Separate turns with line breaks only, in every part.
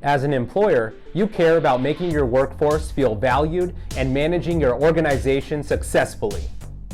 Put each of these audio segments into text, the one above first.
As an employer, you care about making your workforce feel valued and managing your organization successfully.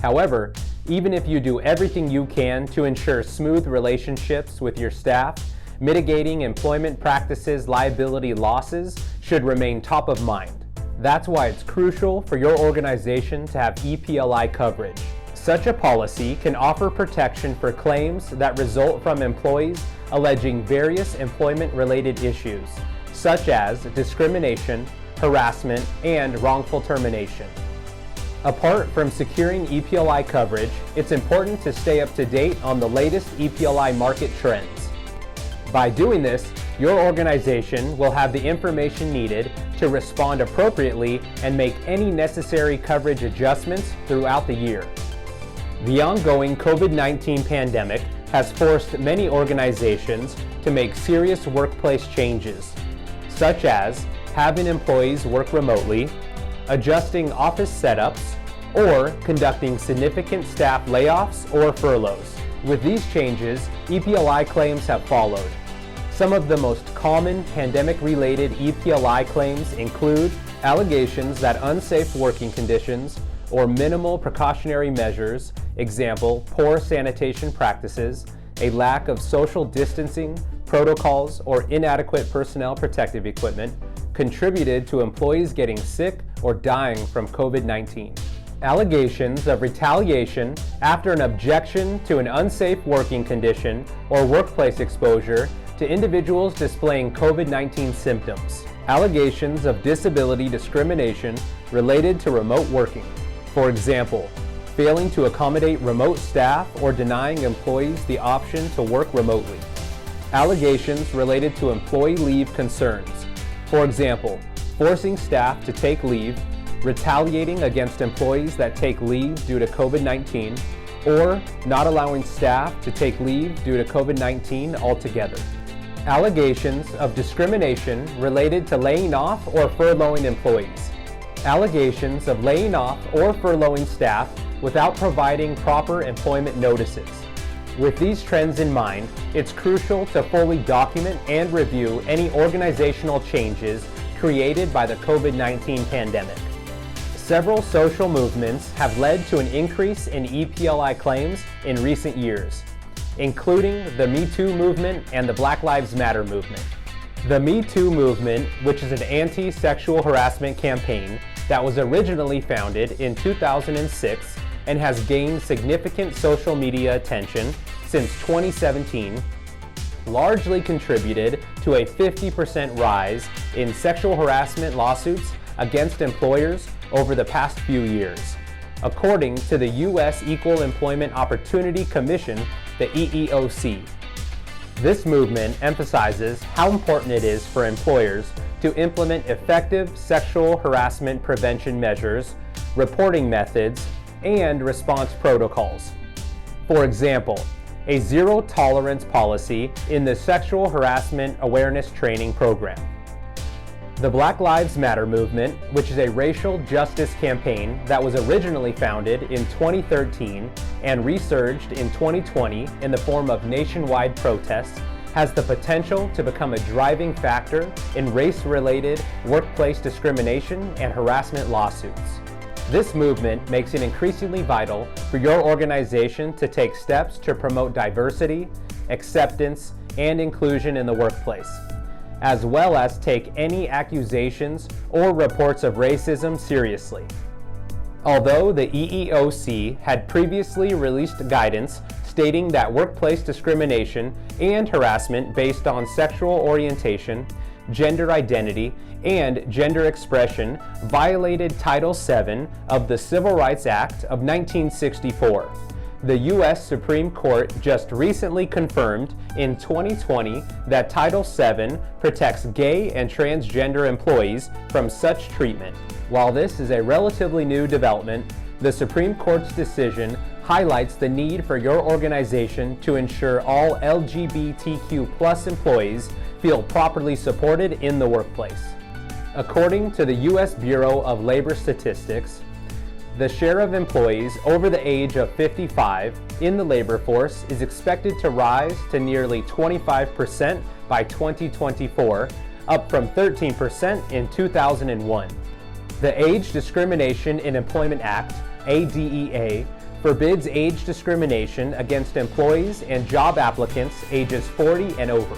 However, even if you do everything you can to ensure smooth relationships with your staff, mitigating employment practices liability losses should remain top of mind. That's why it's crucial for your organization to have EPLI coverage. Such a policy can offer protection for claims that result from employees alleging various employment-related issues, such as discrimination, harassment, and wrongful termination. Apart from securing EPLI coverage, it's important to stay up to date on the latest EPLI market trends. By doing this, your organization will have the information needed to respond appropriately and make any necessary coverage adjustments throughout the year. The ongoing COVID-19 pandemic has forced many organizations to make serious workplace changes, such as having employees work remotely, adjusting office setups, or conducting significant staff layoffs or furloughs. With these changes, EPLI claims have followed. Some of the most common pandemic-related EPLI claims include allegations that unsafe working conditions or minimal precautionary measures, example, poor sanitation practices, a lack of social distancing protocols, or inadequate personnel protective equipment, contributed to employees getting sick or dying from COVID-19. Allegations of retaliation after an objection to an unsafe working condition or workplace exposure to individuals displaying COVID-19 symptoms. Allegations of disability discrimination related to remote working. For example, failing to accommodate remote staff or denying employees the option to work remotely. Allegations related to employee leave concerns. For example, forcing staff to take leave, retaliating against employees that take leave due to COVID-19, or not allowing staff to take leave due to COVID-19 altogether. Allegations of discrimination related to laying off or furloughing employees. Allegations of laying off or furloughing staff without providing proper employment notices. With these trends in mind, it's crucial to fully document and review any organizational changes created by the COVID-19 pandemic. Several social movements have led to an increase in EPLI claims in recent years, including the Me Too movement and the Black Lives Matter movement. The Me Too movement, which is an anti-sexual harassment campaign that was originally founded in 2006 and has gained significant social media attention since 2017, largely contributed to a 50% rise in sexual harassment lawsuits against employers over the past few years, according to the U.S. Equal Employment Opportunity Commission, the EEOC. This movement emphasizes how important it is for employers to implement effective sexual harassment prevention measures, reporting methods, and response protocols. For example, a zero-tolerance policy in the Sexual Harassment Awareness Training Program. The Black Lives Matter movement, which is a racial justice campaign that was originally founded in 2013 and resurged in 2020 in the form of nationwide protests, has the potential to become a driving factor in race-related workplace discrimination and harassment lawsuits. This movement makes it increasingly vital for your organization to take steps to promote diversity, acceptance, and inclusion in the workplace, as well as take any accusations or reports of racism seriously. Although the EEOC had previously released guidance stating that workplace discrimination and harassment based on sexual orientation, gender identity, and gender expression violated Title VII of the Civil Rights Act of 1964. The U.S. Supreme Court just recently confirmed in 2020 that Title VII protects gay and transgender employees from such treatment. While this is a relatively new development, the Supreme Court's decision highlights the need for your organization to ensure all LGBTQ+ employees feel properly supported in the workplace. According to the U.S. Bureau of Labor Statistics, the share of employees over the age of 55 in the labor force is expected to rise to nearly 25% by 2024, up from 13% in 2001. The Age Discrimination in Employment Act, ADEA, forbids age discrimination against employees and job applicants ages 40 and over.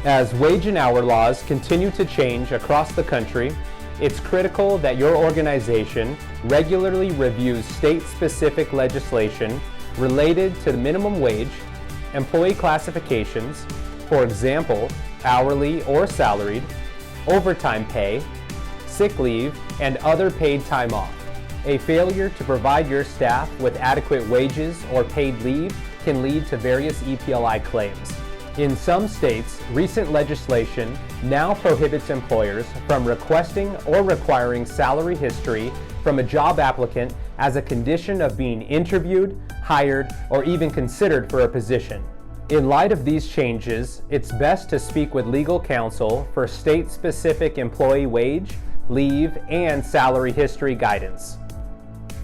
As wage and hour laws continue to change across the country, it's critical that your organization regularly reviews state-specific legislation related to the minimum wage, employee classifications, for example, hourly or salaried, overtime pay, sick leave, and other paid time off. A failure to provide your staff with adequate wages or paid leave can lead to various EPLI claims. In some states, recent legislation now prohibits employers from requesting or requiring salary history from a job applicant as a condition of being interviewed, hired, or even considered for a position. In light of these changes, it's best to speak with legal counsel for state-specific employee wage, leave, and salary history guidance.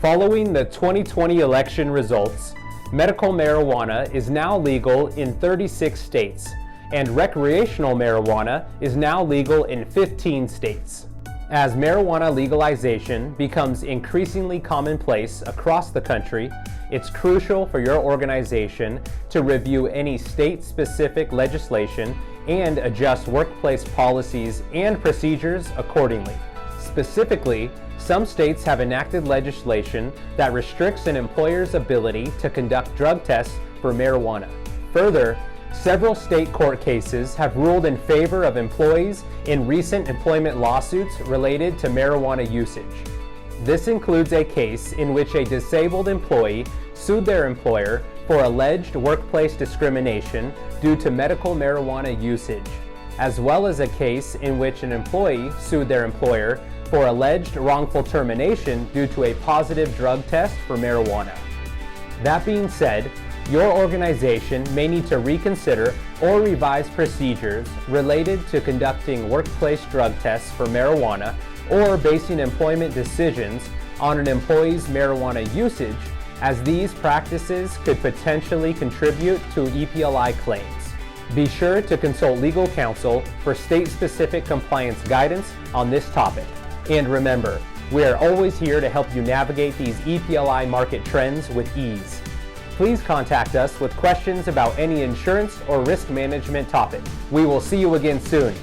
Following the 2020 election results, medical marijuana is now legal in 36 states, and recreational marijuana is now legal in 15 states. As marijuana legalization becomes increasingly commonplace across the country, it's crucial for your organization to review any state-specific legislation and adjust workplace policies and procedures accordingly. Specifically, some states have enacted legislation that restricts an employer's ability to conduct drug tests for marijuana. Further, several state court cases have ruled in favor of employees in recent employment lawsuits related to marijuana usage. This includes a case in which a disabled employee sued their employer for alleged workplace discrimination due to medical marijuana usage, as well as a case in which an employee sued their employer for alleged wrongful termination due to a positive drug test for marijuana. That being said, your organization may need to reconsider or revise procedures related to conducting workplace drug tests for marijuana or basing employment decisions on an employee's marijuana usage, as these practices could potentially contribute to EPLI claims. Be sure to consult legal counsel for state-specific compliance guidance on this topic. And remember, we are always here to help you navigate these EPLI market trends with ease. Please contact us with questions about any insurance or risk management topic. We will see you again soon.